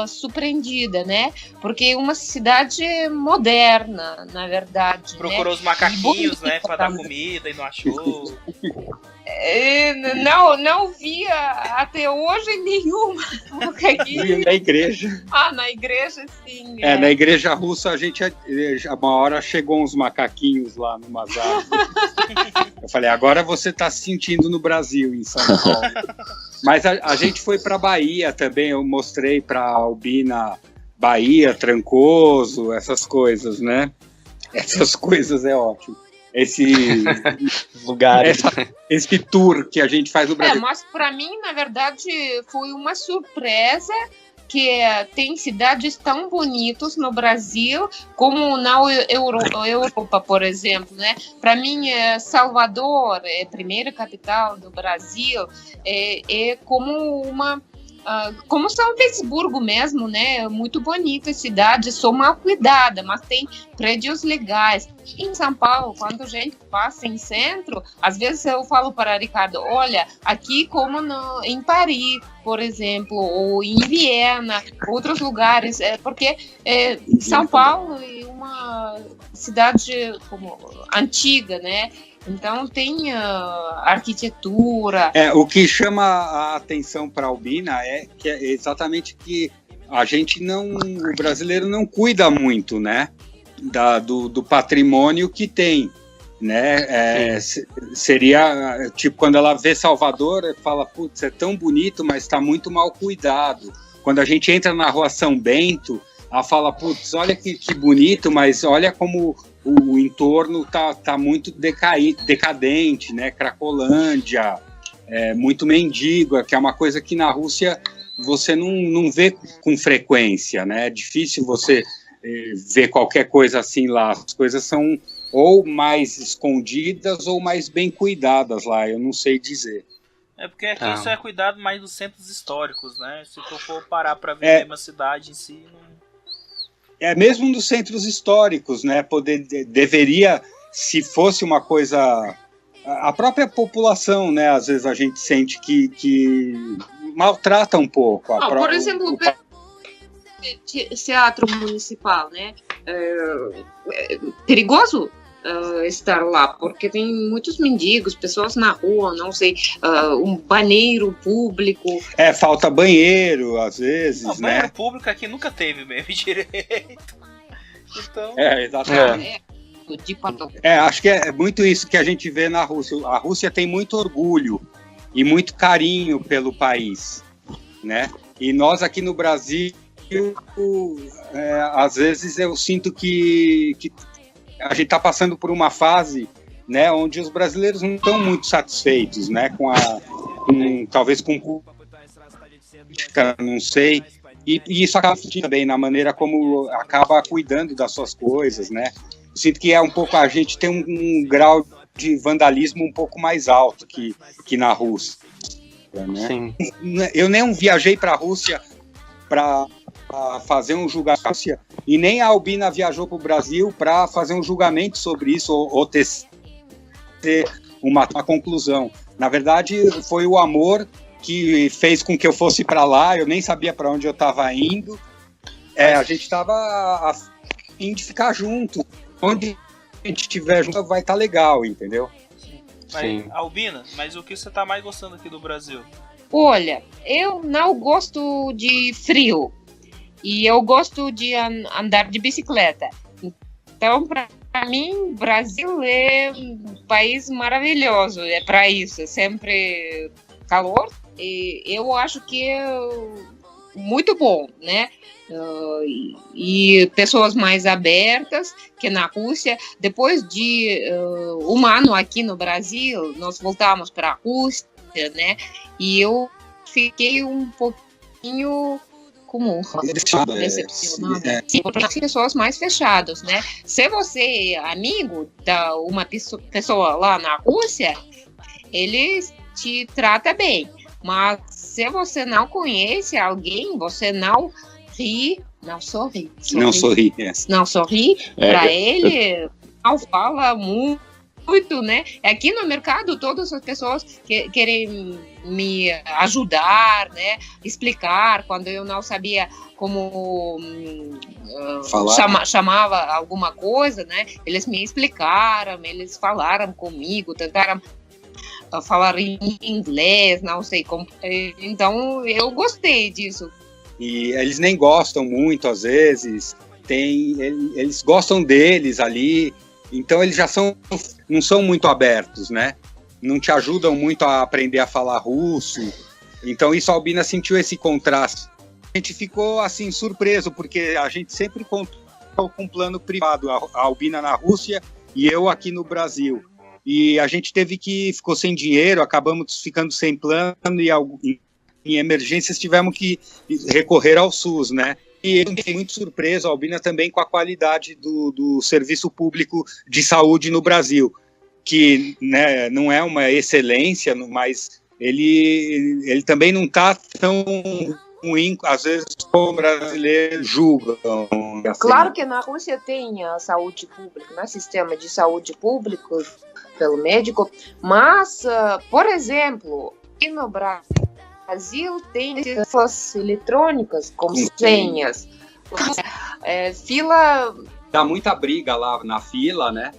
F: surpreendida, né? Porque é uma cidade moderna, na verdade.
C: Procurou, né? Os macaquinhos, né? Para dar comida e não achou.
F: Não via até hoje nenhum macaquinho.
E: Na igreja.
F: Na igreja, sim.
E: Na igreja russa, uma hora chegou uns macaquinhos lá numa árvores. Eu falei, agora você está se sentindo no Brasil, em São Paulo. Mas a gente foi para Bahia também, eu mostrei para a Albina Bahia, Trancoso, essas coisas, né? Essas coisas é ótimo. Esse
D: lugar,
E: esse tour que a gente faz no Brasil.
F: Mas para mim, na verdade, foi uma surpresa que tem cidades tão bonitas no Brasil como na Europa, por exemplo, né? Para mim, Salvador, a primeira capital do Brasil, é como como São Petersburgo mesmo, né? Muito bonita a cidade, só mal cuidada, mas tem prédios legais. Em São Paulo, quando a gente passa em centro, às vezes eu falo para Ricardo, olha, aqui como em Paris, por exemplo, ou em Viena, outros lugares, porque São Paulo é uma cidade antiga, né? Então tem arquitetura.
E: O que chama a atenção para a Albina é exatamente que o brasileiro não cuida muito, né, do patrimônio que tem, né? Seria tipo quando ela vê Salvador, fala, putz, é tão bonito, mas está muito mal cuidado. Quando a gente entra na Rua São Bento, ela fala, putz, olha que bonito, mas olha como o entorno tá muito decadente, né? Cracolândia, muito mendigo, que é uma coisa que na Rússia você não vê com frequência, né? É difícil você ver qualquer coisa assim lá. As coisas são ou mais escondidas ou mais bem cuidadas lá, eu não sei dizer.
C: Porque aqui isso é cuidado mais dos centros históricos, né? Se tu for parar para ver uma cidade em si, não...
E: Mesmo nos centros históricos, né? Deveria, se fosse uma coisa... A própria população, né? Às vezes a gente sente que maltrata um pouco.
F: Por exemplo, o teatro municipal, né? Perigoso estar lá, porque tem muitos mendigos, pessoas na rua, não sei, um banheiro público.
E: Falta banheiro, às vezes, né?
C: Banheiro público aqui nunca teve mesmo direito. Então...
E: exatamente. Acho que é muito isso que a gente vê na Rússia. A Rússia tem muito orgulho e muito carinho pelo país, né? E nós aqui no Brasil, às vezes eu sinto que a gente está passando por uma fase, né, onde os brasileiros não estão muito satisfeitos, né, talvez com política, não sei, e isso acaba também na maneira como acaba cuidando das suas coisas, né. Eu sinto que um pouco a gente tem um grau de vandalismo um pouco mais alto que na Rússia, né? Sim. Eu nem viajei para a Rússia para fazer um julgamento, e nem a Albina viajou para o Brasil para fazer um julgamento sobre isso ou ter uma conclusão. Na verdade, foi o amor que fez com que eu fosse para lá. Eu nem sabia para onde eu estava indo. A gente estava a fim de ficar junto. Onde a gente estiver junto vai estar legal, entendeu?
C: Sim. Albina, mas o que você está mais gostando aqui do Brasil?
F: Olha, eu não gosto de frio e eu gosto de andar de bicicleta. Então, para mim, o Brasil é um país maravilhoso. É para isso, sempre calor. E eu acho que é muito bom, né? E pessoas mais abertas que na Rússia. Depois de um ano aqui no Brasil, nós voltamos para a Rússia, né? E eu fiquei um pouquinho como decepcionada. Sim, porque as pessoas mais fechadas, né? Se você é amigo da uma pessoa lá na Rússia, ele te trata bem. Mas se você não conhece alguém, você não ri, não sorri.
E: Não sorri.
F: Não sorri para ele, não fala muito, né? Aqui no mercado, todas as pessoas querem me ajudar, né? Explicar quando eu não sabia como chamava alguma coisa, né? Eles me explicaram, eles falaram comigo, tentaram falar em inglês, não sei como. Então, eu gostei disso.
E: E eles nem gostam muito, às vezes. Eles gostam deles ali. Então, eles já não são muito abertos, né? Não te ajudam muito a aprender a falar russo. Então, isso a Albina sentiu esse contraste. A gente ficou, assim, surpreso, porque a gente sempre contou com um plano privado. A Albina na Rússia e eu aqui no Brasil. E a gente ficou sem dinheiro, acabamos ficando sem plano e em emergências tivemos que recorrer ao SUS, né? E eu fiquei muito surpreso, a Albina, também com a qualidade do serviço público de saúde no Brasil, que, né, não é uma excelência, mas ele também não está tão ruim, às vezes, como brasileiros julgam. Assim.
F: Claro que na Rússia tem a saúde pública, né? Sistema de saúde público pelo médico, mas, por exemplo, aqui no Brasil tem tarefas eletrônicas com senhas. Fila...
E: Dá muita briga lá na fila, né?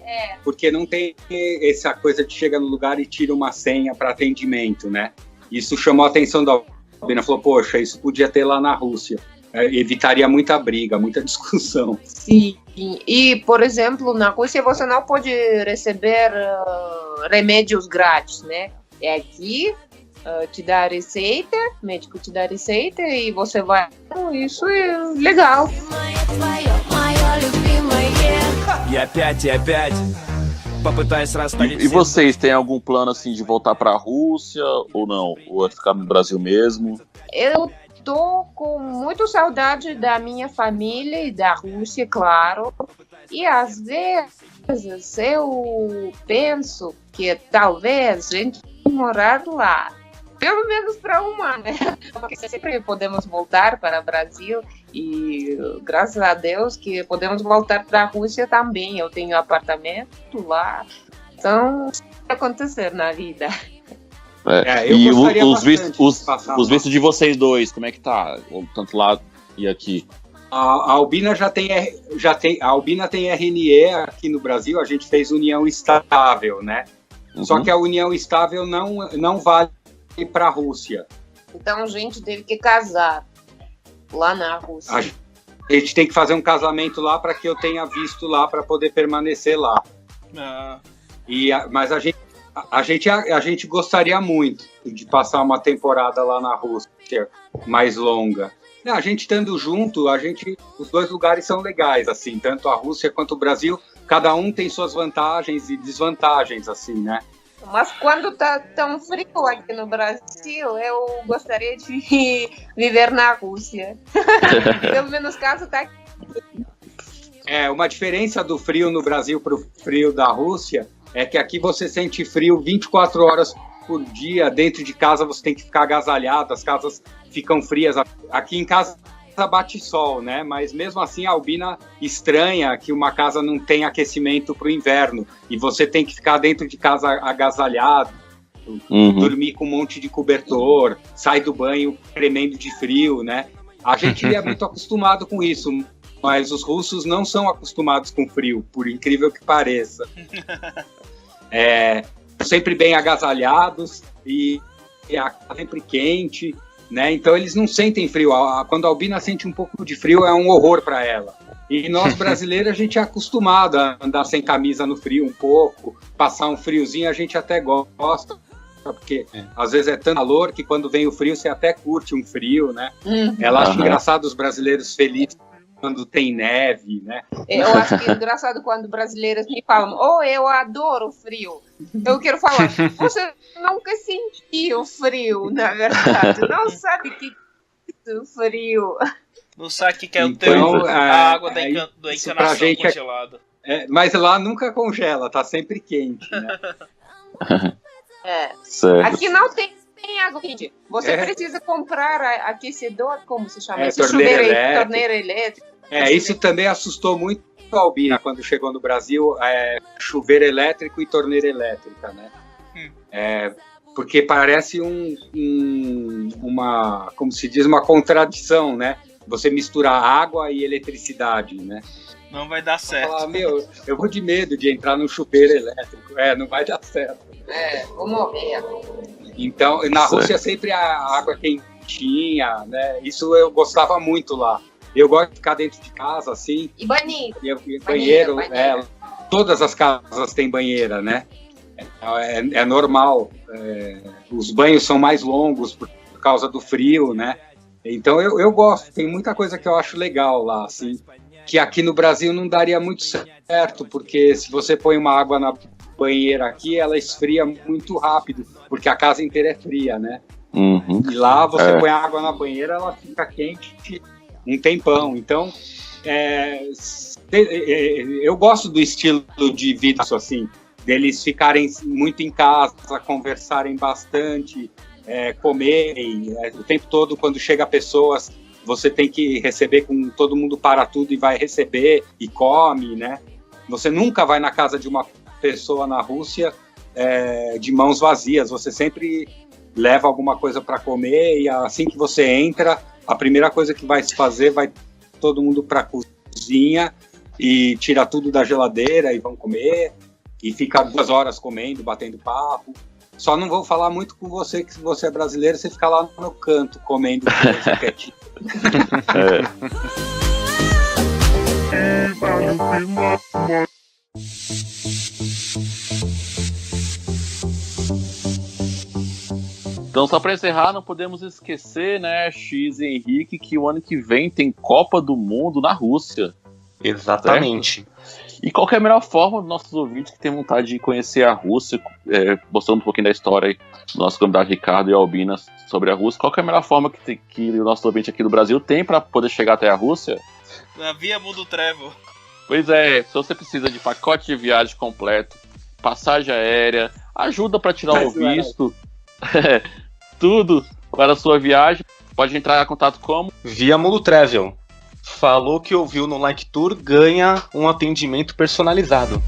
E: Porque não tem essa coisa de chega no lugar e tira uma senha para atendimento, né? Isso chamou a atenção da Albina, falou, poxa, isso podia ter lá na Rússia. Evitaria muita briga, muita discussão.
F: Sim, e, por exemplo, na Rússia você não pode receber remédios grátis, né? Aqui te dá a receita, o médico te dá a receita e você vai. Isso é legal.
B: E vocês têm algum plano assim de voltar para a Rússia ou não? Ou é ficar no Brasil mesmo?
F: Eu tô com muita saudade da minha família e da Rússia, claro. E às vezes eu penso que talvez a gente morar lá. Pelo menos para um ano, né? Porque sempre podemos voltar para o Brasil e graças a Deus que podemos voltar para a Rússia também. Eu tenho apartamento lá. Então, vai acontecer na vida.
B: E os vistos de vocês dois, como é que tá? Tanto lá e aqui.
E: A Albina a Albina tem RNE aqui no Brasil, a gente fez união estável, né? Uhum. Só que a união estável não vale para a Rússia.
F: Então a gente teve que casar lá na Rússia.
E: A gente tem que fazer um casamento lá para que eu tenha visto lá para poder permanecer lá. Mas a gente gostaria muito de passar uma temporada lá na Rússia mais longa. A gente estando junto, os dois lugares são legais, assim, tanto a Rússia quanto o Brasil, cada um tem suas vantagens e desvantagens, assim, né?
F: Mas quando tá tão frio aqui no Brasil, eu gostaria de viver na Rússia. Pelo menos caso tá aqui.
E: Uma diferença do frio no Brasil para o frio da Rússia é que aqui você sente frio 24 horas por dia, dentro de casa você tem que ficar agasalhado, as casas ficam frias. Aqui em casa bate sol, né? Mas mesmo assim a Albina estranha que uma casa não tem aquecimento para o inverno e você tem que ficar dentro de casa agasalhado, dormir com um monte de cobertor, sai do banho tremendo de frio, né? A gente é muito acostumado com isso, mas os russos não são acostumados com frio, por incrível que pareça. Sempre bem agasalhados e a casa sempre quente, né? Então eles não sentem frio. Quando a Albina sente um pouco de frio, é um horror para ela. E nós brasileiros, a gente é acostumado a andar sem camisa no frio um pouco, passar um friozinho, a gente até gosta, porque às vezes é tanto calor que quando vem o frio, você até curte um frio, né? Ela acha engraçado os brasileiros felizes quando tem neve, né?
F: Eu acho que é engraçado quando brasileiros me falam, eu adoro frio. Eu quero falar, você nunca sentiu frio, na verdade. Não sabe que muito frio.
C: No saque que é o
E: Então,
C: teu, a água da
E: isso pra
C: encanação
E: gente
C: congelada.
E: Mas lá nunca congela, tá sempre quente, né?
B: Certo.
F: Aqui não tem água quente. Você
E: É.
F: precisa comprar aquecedor, como se chama?
E: É, torneira elétrica.
F: Torneira elétrica.
E: Isso também assustou muito a Albina quando chegou no Brasil, chuveiro elétrico e torneira elétrica, né? Porque parece uma, como se diz, uma contradição, né? Você misturar água e eletricidade, né?
C: Não vai dar certo.
E: Falar, eu vou de medo de entrar no chuveiro elétrico. Não vai dar certo.
F: Vou morrer.
E: Então, na Rússia sempre a água quentinha, né? Isso eu gostava muito lá. Eu gosto de ficar dentro de casa, assim.
F: E banheiro?
E: Banheiro.
F: Banheiro.
E: Todas as casas têm banheira, né? É normal. Os banhos são mais longos por causa do frio, né? Então eu gosto. Tem muita coisa que eu acho legal lá, assim. Que aqui no Brasil não daria muito certo, porque se você põe uma água na banheira aqui, ela esfria muito rápido, porque a casa inteira é fria, né?
B: Uhum.
E: E lá você põe a água na banheira, ela fica quente um tempão. Então, eu gosto do estilo de vida assim, deles ficarem muito em casa, conversarem bastante, comerem o tempo todo. Quando chega pessoas, você tem que receber, com todo mundo para tudo e vai receber e come, né? Você nunca vai na casa de uma pessoa na Rússia de mãos vazias. Você sempre leva alguma coisa para comer, e assim que você entra, a primeira coisa que vai se fazer, vai todo mundo para a cozinha e tira tudo da geladeira e vão comer, e fica 2 horas comendo, batendo papo. Só não vou falar muito com você, que se você é brasileiro, você fica lá no canto comendo coisa quietinho.
B: Então, só para encerrar, não podemos esquecer, né, X e Henrique, que o ano que vem tem Copa do Mundo na Rússia.
D: Exatamente.
B: E qual que é a melhor forma dos nossos ouvintes que têm vontade de conhecer a Rússia, mostrando um pouquinho da história aí do nosso candidato Ricardo e Albina sobre a Rússia, qual que é a melhor forma que o nosso ouvinte aqui do Brasil tem para poder chegar até a Rússia?
C: Na Via Mundo Travel.
B: Pois é, se você precisa de pacote de viagem completo, passagem aérea, ajuda para tirar o visto, tudo para a sua viagem, pode entrar em contato como?
D: Via Mundo Travel. Falou que ouviu no Like Tour, ganha um atendimento personalizado.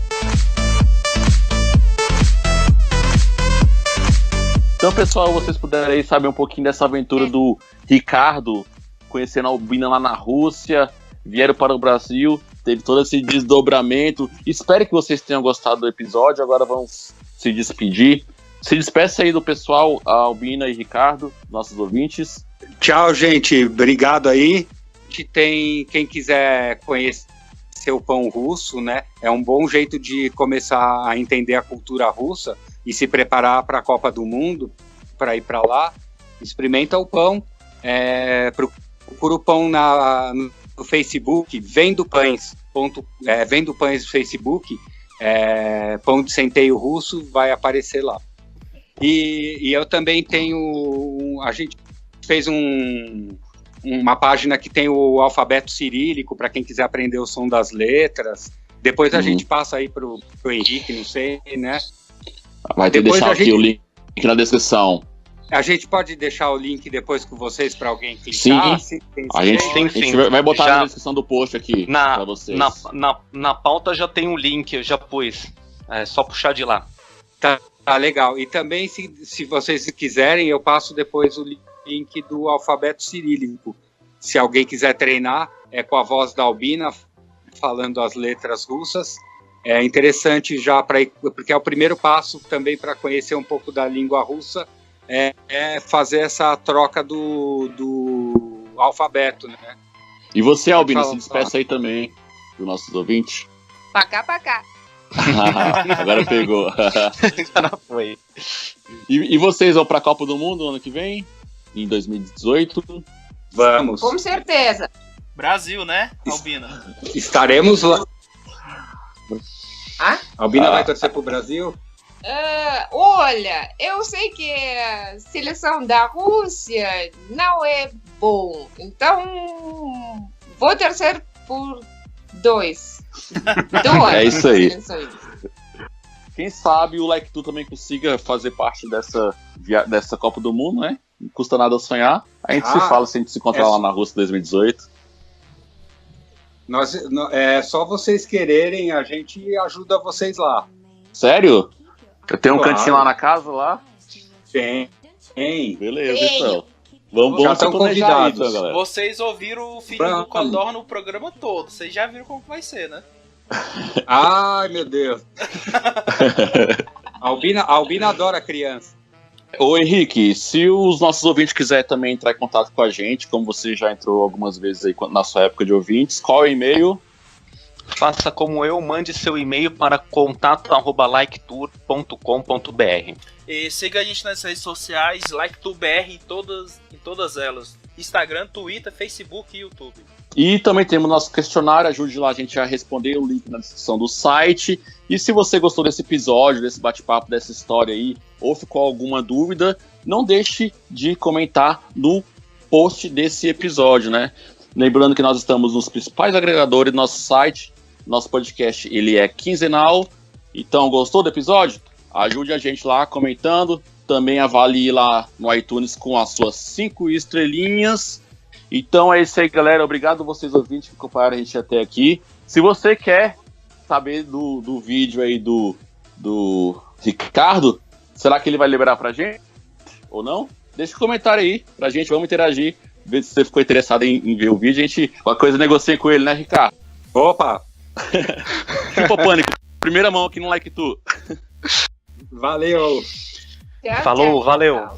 B: Então, pessoal, vocês puderem aí saber um pouquinho dessa aventura do Ricardo, conhecendo a Albina lá na Rússia, vieram para o Brasil, teve todo esse desdobramento. Espero que vocês tenham gostado do episódio. Agora vamos se despedir. Se despeça aí do pessoal, a Albina e Ricardo, nossos ouvintes.
E: Tchau, gente. Obrigado aí. Tem quem quiser conhecer o pão russo, né? É um bom jeito de começar a entender a cultura russa e se preparar para a Copa do Mundo, para ir para lá. Experimenta o pão, procura o pão no Facebook, Vendo Pães no Facebook, pão de centeio russo, vai aparecer lá. E eu também tenho, a gente fez uma página que tem o alfabeto cirílico para quem quiser aprender o som das letras. Depois a gente passa aí pro Henrique, não sei, né?
B: Vai ter que deixar aqui o link na descrição.
E: A gente pode deixar o link depois com vocês para alguém clicar?
B: Sim, a gente vai botar na descrição do post aqui para vocês.
D: Na pauta já tem um link, eu já pus. É só puxar de lá.
E: Tá legal. E também, se vocês quiserem, eu passo depois o link do alfabeto cirílico. Se alguém quiser treinar, com a voz da Albina, falando as letras russas. É interessante já, porque é o primeiro passo também para conhecer um pouco da língua russa, fazer essa troca do alfabeto, né?
B: E você, Albina, se despeça aí também dos nossos ouvintes.
F: Pacá.
B: Agora pegou.
D: Agora foi.
B: E vocês vão para a Copa do Mundo no ano que vem? Em 2018?
E: Vamos.
F: Com certeza.
C: Brasil, né, Albina?
E: Estaremos lá.
F: Ah?
E: Albina vai torcer pro Brasil?
F: Olha, eu sei que a seleção da Rússia não é bom. Então, vou torcer por 2.
B: É isso aí. Quem sabe o Like Tu também consiga fazer parte dessa Copa do Mundo, né? Não custa nada sonhar. A gente se fala se a gente se encontrar lá na Rússia 2018.
E: É só vocês quererem, a gente ajuda vocês lá.
B: Sério? Eu tenho um cantinho lá na casa, lá?
E: Tem.
B: Beleza, então. Vamos
E: já estão convidados,
B: então, galera.
C: Vocês ouviram o filho do Condor no programa todo. Vocês já viram como vai ser, né?
E: Ai, meu Deus. Albina adora criança.
B: Ô Henrique, se os nossos ouvintes quiserem também entrar em contato com a gente, como você já entrou algumas vezes aí na sua época de ouvintes, qual é o e-mail?
D: Faça como eu, mande seu e-mail para contato@liketour.com.br.
C: E siga a gente nas redes sociais, LikeTubeBR em todas elas. Instagram, Twitter, Facebook e YouTube.
B: E também temos nosso questionário, ajude lá a gente a responder, o link na descrição do site. E se você gostou desse episódio, desse bate-papo, dessa história aí, ou ficou alguma dúvida, não deixe de comentar no post desse episódio, né? Lembrando que nós estamos nos principais agregadores do nosso site, nosso podcast ele é quinzenal. Então, gostou do episódio? Ajude a gente lá comentando, também avalie lá no iTunes com as suas 5 estrelinhas. Então é isso aí, galera. Obrigado a vocês ouvintes que acompanharam a gente até aqui. Se você quer saber do vídeo aí do Ricardo, será que ele vai liberar pra gente? Ou não? Deixa um comentário aí pra gente, vamos interagir. Ver se você ficou interessado em ver o vídeo. A gente, uma coisa, negocia com ele, né, Ricardo?
E: Opa!
B: Chupa Pânico. Primeira mão aqui no Like Tu.
E: Valeu!
D: Falou, valeu!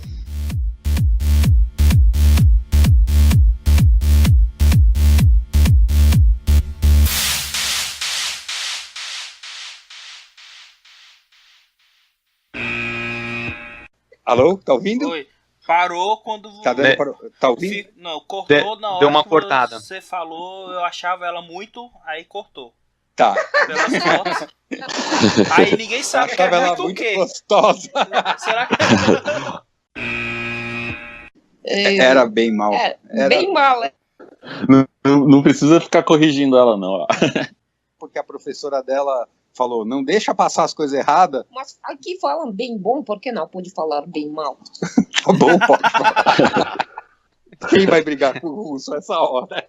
E: Alô, tá ouvindo?
C: Oi. Parou quando...
E: Tá ouvindo?
C: Não, cortou na hora
D: deu uma
C: que
D: cortada.
C: Você falou, eu achava ela muito, aí cortou.
E: Tá.
C: Pelas fotos. Aí ninguém sabe que
E: Achava
C: é
E: ela
C: muito o
E: muito
C: quê.
E: gostosa.
C: Será que...
E: Era bem mal.
F: Bem mal.
B: Não precisa ficar corrigindo ela, não.
E: Porque a professora dela falou, não deixa passar as coisas erradas.
F: Mas aqui falam bem bom, por que não pode falar bem mal?
E: Tá bom, pode falar. Quem vai brigar com o russo essa hora?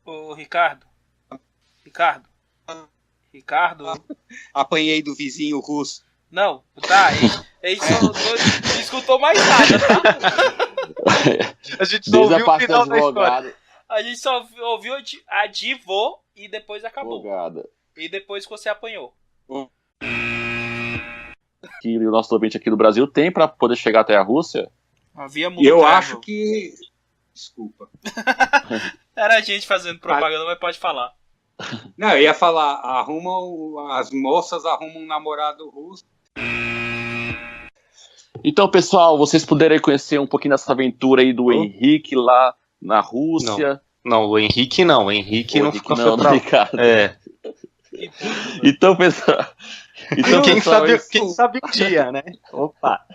C: Ô, Ricardo.
E: Apanhei do vizinho russo.
C: Não, tá, ele só não escutou mais nada, tá?
D: A gente só
B: Desde
D: ouviu
B: a
D: o
B: parte
D: final da história.
B: advogada.
C: A gente só ouviu a divô e depois acabou.
B: Advogada.
C: E depois que você apanhou.
B: Que o nosso ouvinte aqui do Brasil tem pra poder chegar até a Rússia.
C: Havia
E: E eu acho que... Desculpa.
C: Era a gente fazendo propaganda, mas pode falar.
E: Não, eu ia falar, as moças arrumam um namorado russo.
B: Então, pessoal, vocês puderem conhecer um pouquinho dessa aventura aí do Henrique lá na Rússia.
D: Não, o Henrique não. O Henrique não ficou
B: não, Ricardo.
D: É.
B: Então, pessoal.
D: Então, quem
B: pessoal,
D: sabe o dia, né? Opa.